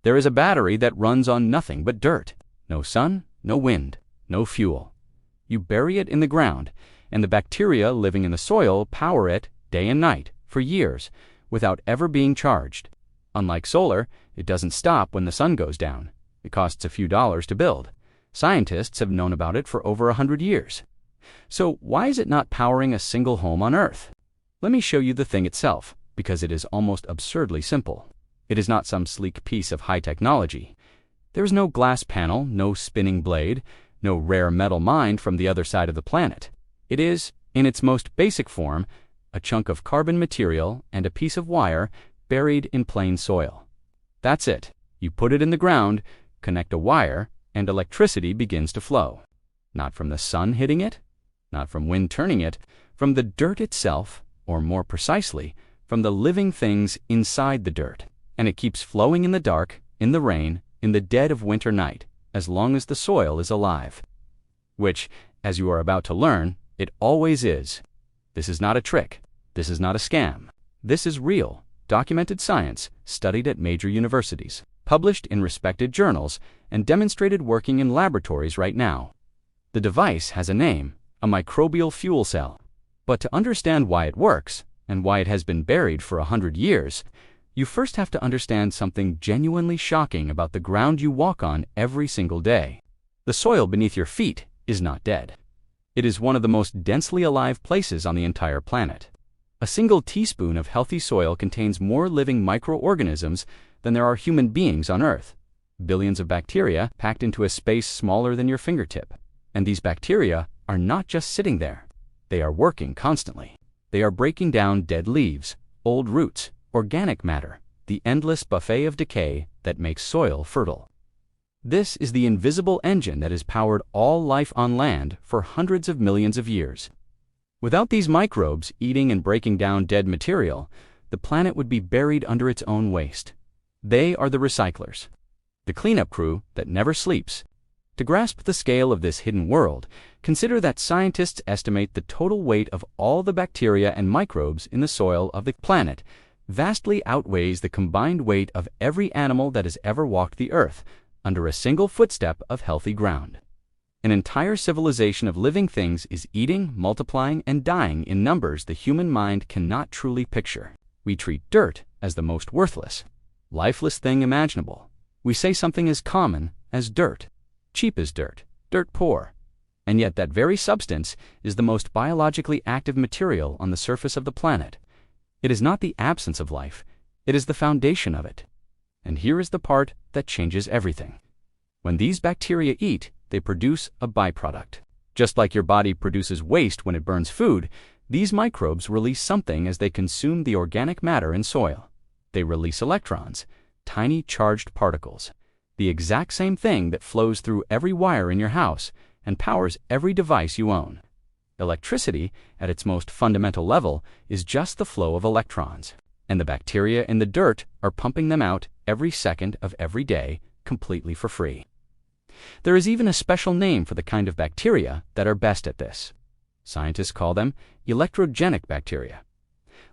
There is a battery that runs on nothing but dirt. No sun, no wind, no fuel. You bury it in the ground, and the bacteria living in the soil power it day and night for years without ever being charged. Unlike solar, it doesn't stop when the sun goes down. It costs a few dollars to build. Scientists have known about it for over 100 years. So why is it not powering a single home on Earth? Let me show you the thing itself, because it is almost absurdly simple. It is not some sleek piece of high technology. There is no glass panel, no spinning blade, no rare metal mined from the other side of the planet. It is, in its most basic form, a chunk of carbon material and a piece of wire buried in plain soil. That's it. You put it in the ground, connect a wire, and electricity begins to flow. Not from the sun hitting it, not from wind turning it, from the dirt itself, or more precisely, from the living things inside the dirt. And it keeps flowing in the dark, in the rain, in the dead of winter night, as long as the soil is alive. Which, as you are about to learn, it always is. This is not a trick. This is not a scam. This is real, documented science studied at major universities, published in respected journals, and demonstrated working in laboratories right now. The device has a name, a microbial fuel cell. But to understand why it works, and why it has been buried for 100 years, you first have to understand something genuinely shocking about the ground you walk on every single day. The soil beneath your feet is not dead. It is one of the most densely alive places on the entire planet. A single teaspoon of healthy soil contains more living microorganisms than there are human beings on Earth. Billions of bacteria packed into a space smaller than your fingertip. And these bacteria are not just sitting there. They are working constantly. They are breaking down dead leaves, old roots, organic matter, the endless buffet of decay that makes soil fertile. This is the invisible engine that has powered all life on land for hundreds of millions of years. Without these microbes eating and breaking down dead material, the planet would be buried under its own waste. They are the recyclers, the cleanup crew that never sleeps. To grasp the scale of this hidden world, consider that scientists estimate the total weight of all the bacteria and microbes in the soil of the planet vastly outweighs the combined weight of every animal that has ever walked the earth under a single footstep of healthy ground. An entire civilization of living things is eating, multiplying, and dying in numbers the human mind cannot truly picture. We treat dirt as the most worthless, lifeless thing imaginable. We say something as common as dirt, cheap as dirt, dirt poor. And yet that very substance is the most biologically active material on the surface of the planet. It is not the absence of life, it is the foundation of it. And here is the part that changes everything. When these bacteria eat, they produce a byproduct. Just like your body produces waste when it burns food, these microbes release something as they consume the organic matter in soil. They release electrons, tiny charged particles, the exact same thing that flows through every wire in your house and powers every device you own. Electricity, at its most fundamental level, is just the flow of electrons, and the bacteria in the dirt are pumping them out every second of every day, completely for free. There is even a special name for the kind of bacteria that are best at this. Scientists call them electrogenic bacteria.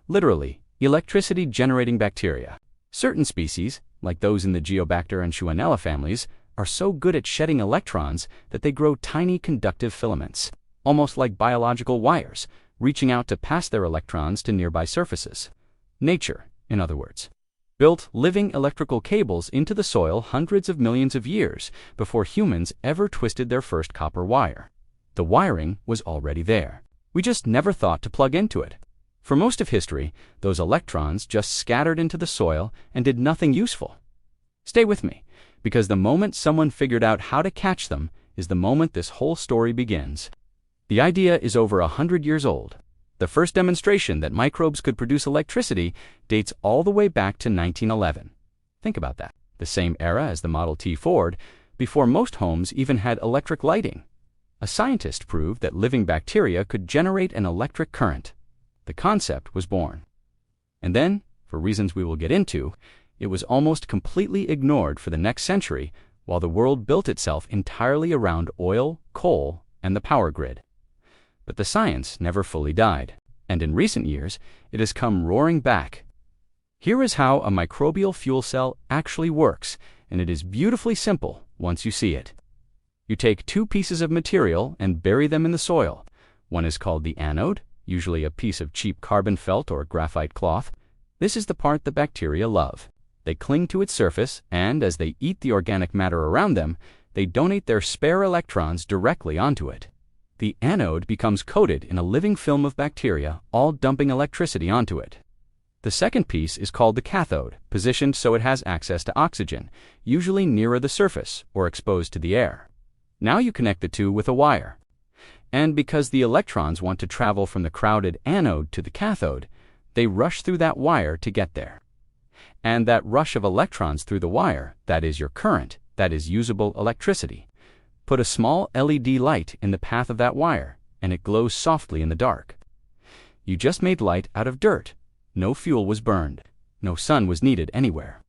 Literally, electricity-generating bacteria. Certain species, like those in the Geobacter and Shewanella families, are so good at shedding electrons that they grow tiny conductive filaments, almost like biological wires, reaching out to pass their electrons to nearby surfaces. Nature, in other words, built living electrical cables into the soil hundreds of millions of years before humans ever twisted their first copper wire. The wiring was already there. We just never thought to plug into it. For most of history, those electrons just scattered into the soil and did nothing useful. Stay with me, because the moment someone figured out how to catch them is the moment this whole story begins. The idea is over 100 years old. The first demonstration that microbes could produce electricity dates all the way back to 1911. Think about that. The same era as the Model T Ford, before most homes even had electric lighting. A scientist proved that living bacteria could generate an electric current. The concept was born. And then, for reasons we will get into, it was almost completely ignored for the next century while the world built itself entirely around oil, coal, and the power grid. But the science never fully died, and in recent years, it has come roaring back. Here is how a microbial fuel cell actually works, and it is beautifully simple once you see it. You take two pieces of material and bury them in the soil. One is called the anode, usually a piece of cheap carbon felt or graphite cloth. This is the part the bacteria love. They cling to its surface, and as they eat the organic matter around them, they donate their spare electrons directly onto it. The anode becomes coated in a living film of bacteria, all dumping electricity onto it. The second piece is called the cathode, positioned so it has access to oxygen, usually nearer the surface or exposed to the air. Now you connect the two with a wire. And because the electrons want to travel from the crowded anode to the cathode, they rush through that wire to get there. And that rush of electrons through the wire, that is your current, that is usable electricity. Put a small LED light in the path of that wire, and it glows softly in the dark. You just made light out of dirt. No fuel was burned. No sun was needed anywhere.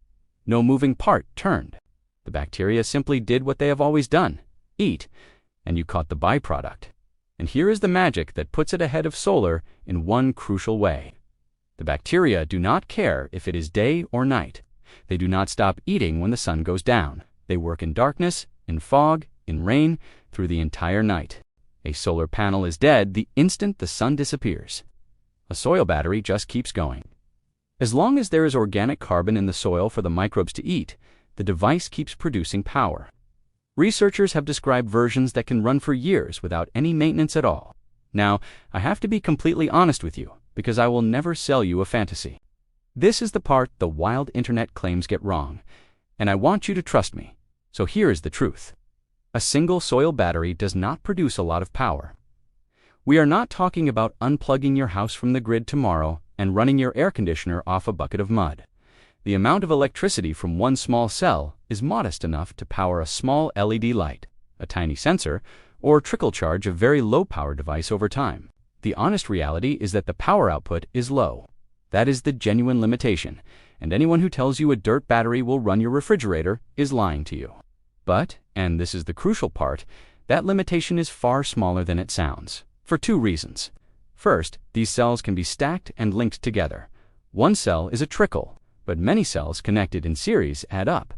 No moving part turned. The bacteria simply did what they have always done: eat, and you caught the byproduct. And here is the magic that puts it ahead of solar in one crucial way. The bacteria do not care if it is day or night. They do not stop eating when the sun goes down. They work in darkness, in fog, in rain, through the entire night. A solar panel is dead the instant the sun disappears. A soil battery just keeps going. As long as there is organic carbon in the soil for the microbes to eat, the device keeps producing power. Researchers have described versions that can run for years without any maintenance at all. Now, I have to be completely honest with you, because I will never sell you a fantasy. This is the part the wild internet claims get wrong, and I want you to trust me. So here is the truth. A single soil battery does not produce a lot of power. We are not talking about unplugging your house from the grid tomorrow and running your air conditioner off a bucket of mud. The amount of electricity from one small cell is modest enough to power a small LED light, a tiny sensor, or trickle charge a very low-power device over time. The honest reality is that the power output is low. That is the genuine limitation, and anyone who tells you a dirt battery will run your refrigerator is lying to you. But, and this is the crucial part, that limitation is far smaller than it sounds, for two reasons. First, these cells can be stacked and linked together. One cell is a trickle, but many cells connected in series add up.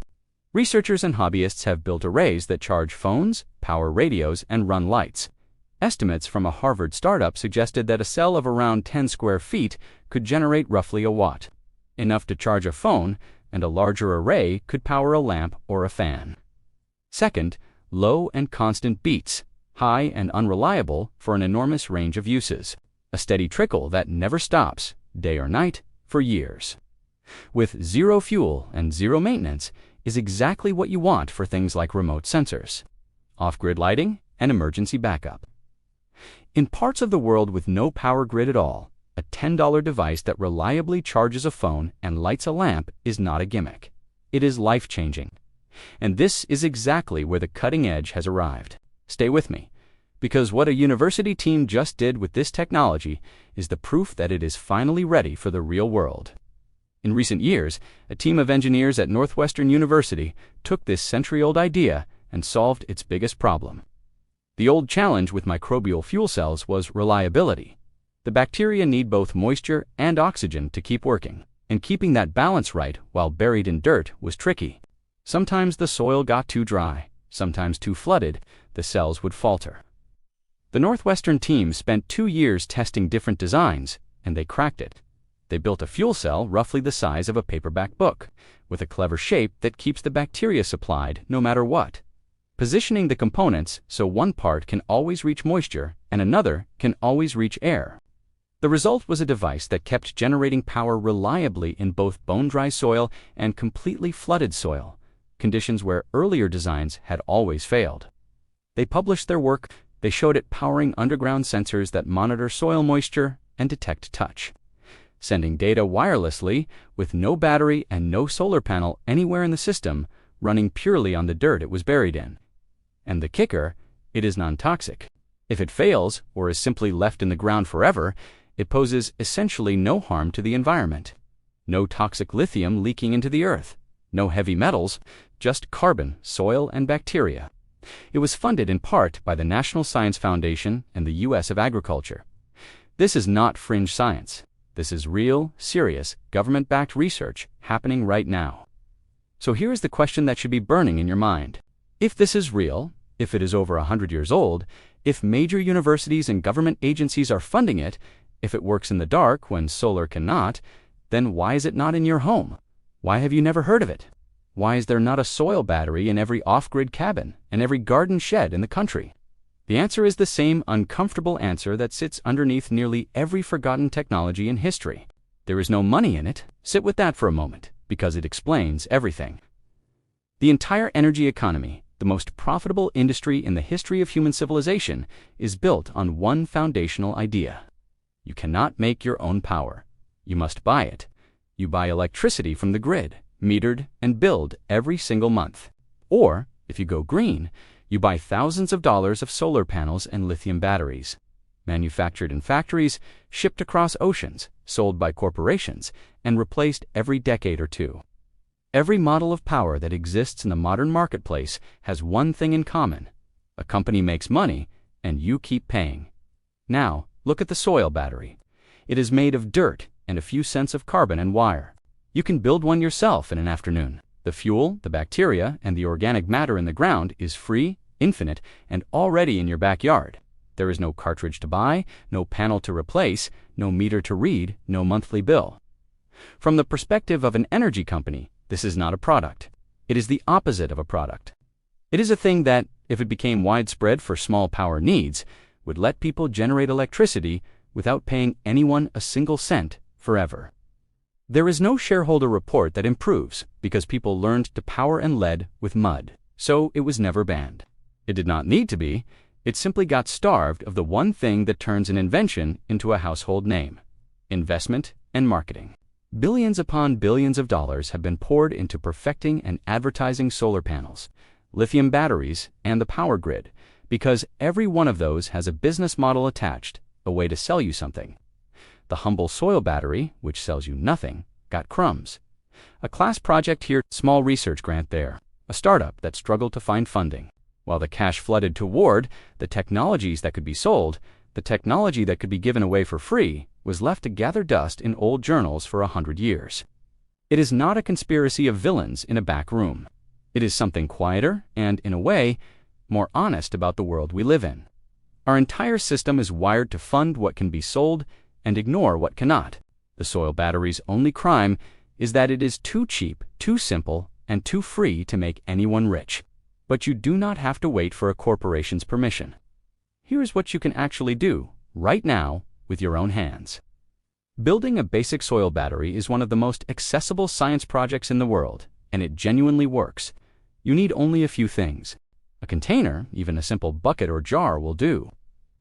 Researchers and hobbyists have built arrays that charge phones, power radios, and run lights. Estimates from a Harvard startup suggested that a cell of around 10 square feet could generate roughly a watt, enough to charge a phone, and a larger array could power a lamp or a fan. Second, low and constant beats, high and unreliable for an enormous range of uses. A steady trickle that never stops, day or night, for years. With zero fuel and zero maintenance is exactly what you want for things like remote sensors, off-grid lighting, and emergency backup. In parts of the world with no power grid at all, a $10 device that reliably charges a phone and lights a lamp is not a gimmick. It is life-changing. And this is exactly where the cutting edge has arrived. Stay with me, because what a university team just did with this technology is the proof that it is finally ready for the real world. In recent years, a team of engineers at Northwestern University took this century-old idea and solved its biggest problem. The old challenge with microbial fuel cells was reliability. The bacteria need both moisture and oxygen to keep working, and keeping that balance right while buried in dirt was tricky. Sometimes the soil got too dry, sometimes too flooded, the cells would falter. The Northwestern team spent 2 years testing different designs, and they cracked it. They built a fuel cell roughly the size of a paperback book, with a clever shape that keeps the bacteria supplied no matter what, positioning the components so one part can always reach moisture and another can always reach air. The result was a device that kept generating power reliably in both bone-dry soil and completely flooded soil, conditions where earlier designs had always failed. They published their work. They showed it powering underground sensors that monitor soil moisture and detect touch, sending data wirelessly with no battery and no solar panel anywhere in the system, running purely on the dirt it was buried in. And the kicker, it is non-toxic. If it fails or is simply left in the ground forever, it poses essentially no harm to the environment. No toxic lithium leaking into the earth. No heavy metals, just carbon, soil, and bacteria. It was funded in part by the National Science Foundation and the U.S. of Agriculture. This is not fringe science. This is real, serious, government-backed research happening right now. So here is the question that should be burning in your mind. If this is real, if it is over 100 years old, if major universities and government agencies are funding it, if it works in the dark when solar cannot, then why is it not in your home? Why have you never heard of it? Why is there not a soil battery in every off-grid cabin and every garden shed in the country? The answer is the same uncomfortable answer that sits underneath nearly every forgotten technology in history. There is no money in it. Sit with that for a moment, because it explains everything. The entire energy economy, the most profitable industry in the history of human civilization, is built on one foundational idea. You cannot make your own power. You must buy it. You buy electricity from the grid, metered and billed every single month. Or, if you go green, you buy thousands of dollars of solar panels and lithium batteries, manufactured in factories, shipped across oceans, sold by corporations, and replaced every decade or two. Every model of power that exists in the modern marketplace has one thing in common. A company makes money, and you keep paying. Now, look at the soil battery. It is made of dirt and a few cents of carbon and wire. You can build one yourself in an afternoon. The fuel, the bacteria, and the organic matter in the ground is free, infinite, and already in your backyard. There is no cartridge to buy, no panel to replace, no meter to read, no monthly bill. From the perspective of an energy company, this is not a product. It is the opposite of a product. It is a thing that, if it became widespread for small power needs, would let people generate electricity without paying anyone a single cent forever. There is no shareholder report that improves because people learned to power and lead with mud, so it was never banned. It did not need to be. It simply got starved of the one thing that turns an invention into a household name: investment and marketing. Billions upon billions of dollars have been poured into perfecting and advertising solar panels, lithium batteries, and the power grid, because every one of those has a business model attached, a way to sell you something. The humble soil battery, which sells you nothing, got crumbs. A class project here, small research grant there, a startup that struggled to find funding. While the cash flooded toward the technologies that could be sold, the technology that could be given away for free was left to gather dust in old journals for 100 years. It is not a conspiracy of villains in a back room. It is something quieter and, in a way, more honest about the world we live in. Our entire system is wired to fund what can be sold and ignore what cannot. The soil battery's only crime is that it is too cheap, too simple, and too free to make anyone rich. But you do not have to wait for a corporation's permission. Here's what you can actually do, right now, with your own hands. Building a basic soil battery is one of the most accessible science projects in the world, and it genuinely works. You need only a few things. A container, even a simple bucket or jar, will do.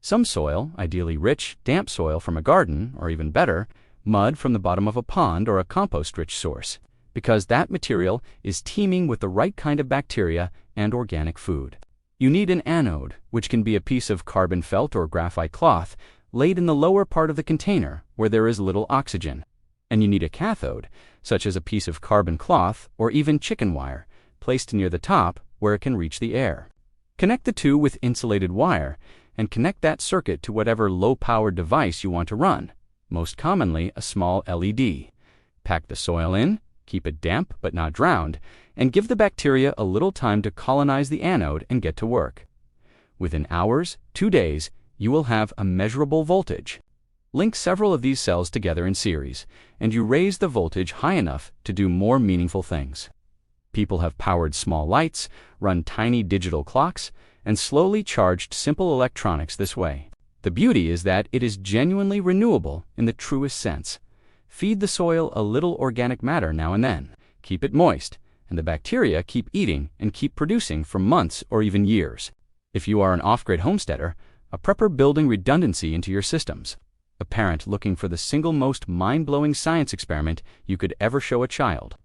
Some soil, ideally rich, damp soil from a garden, or even better, mud from the bottom of a pond or a compost-rich source, because that material is teeming with the right kind of bacteria and organic food. You need an anode, which can be a piece of carbon felt or graphite cloth, laid in the lower part of the container where there is little oxygen. And you need a cathode, such as a piece of carbon cloth or even chicken wire, placed near the top where it can reach the air. Connect the two with insulated wire, and connect that circuit to whatever low-powered device you want to run, most commonly a small LED. Pack the soil in, keep it damp but not drowned, and give the bacteria a little time to colonize the anode and get to work. Within hours, 2 days, you will have a measurable voltage. Link several of these cells together in series, and you raise the voltage high enough to do more meaningful things. People have powered small lights, run tiny digital clocks, and slowly charged simple electronics this way. The beauty is that it is genuinely renewable in the truest sense. Feed the soil a little organic matter now and then. Keep it moist, and the bacteria keep eating and keep producing for months or even years. If you are an off-grid homesteader, a prepper building redundancy into your systems, a parent looking for the single most mind-blowing science experiment you could ever show a child,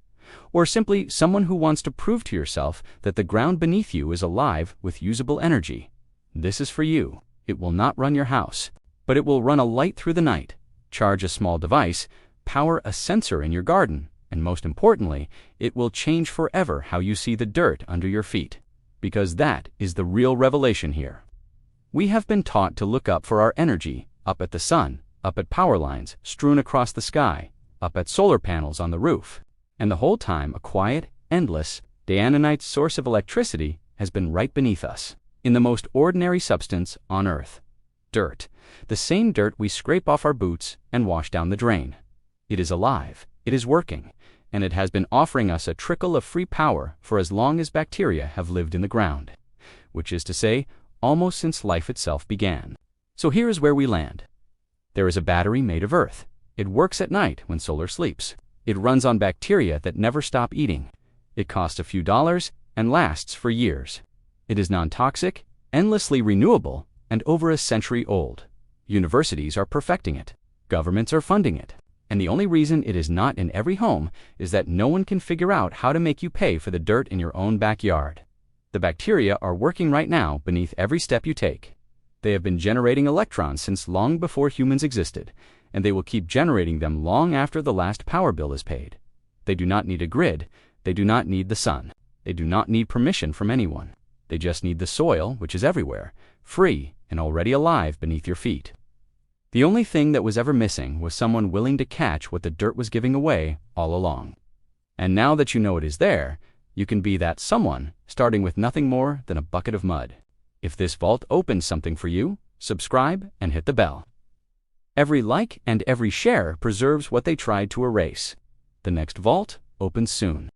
or simply someone who wants to prove to yourself that the ground beneath you is alive with usable energy, this is for you. It will not run your house, but it will run a light through the night, charge a small device, power a sensor in your garden, and most importantly, it will change forever how you see the dirt under your feet, because that is the real revelation here. We have been taught to look up for our energy, up at the sun, up at power lines strewn across the sky, up at solar panels on the roof. And the whole time a quiet, endless, day-and-night source of electricity has been right beneath us, in the most ordinary substance on Earth. Dirt. The same dirt we scrape off our boots and wash down the drain. It is alive, it is working, and it has been offering us a trickle of free power for as long as bacteria have lived in the ground, which is to say, almost since life itself began. So here is where we land. There is a battery made of earth. It works at night when solar sleeps. It runs on bacteria that never stop eating. It costs a few dollars and lasts for years. It is non-toxic, endlessly renewable, and over a century old. Universities are perfecting it. Governments are funding it. And the only reason it is not in every home is that no one can figure out how to make you pay for the dirt in your own backyard. The bacteria are working right now beneath every step you take. They have been generating electrons since long before humans existed, and they will keep generating them long after the last power bill is paid. They do not need a grid. They do not need the sun. They do not need permission from anyone. They just need the soil, which is everywhere, free and already alive beneath your feet. The only thing that was ever missing was someone willing to catch what the dirt was giving away all along. And now that you know it is there, you can be that someone, starting with nothing more than a bucket of mud. If this vault opens something for you, subscribe and hit the bell. Every like and every share preserves what they tried to erase. The next vault opens soon.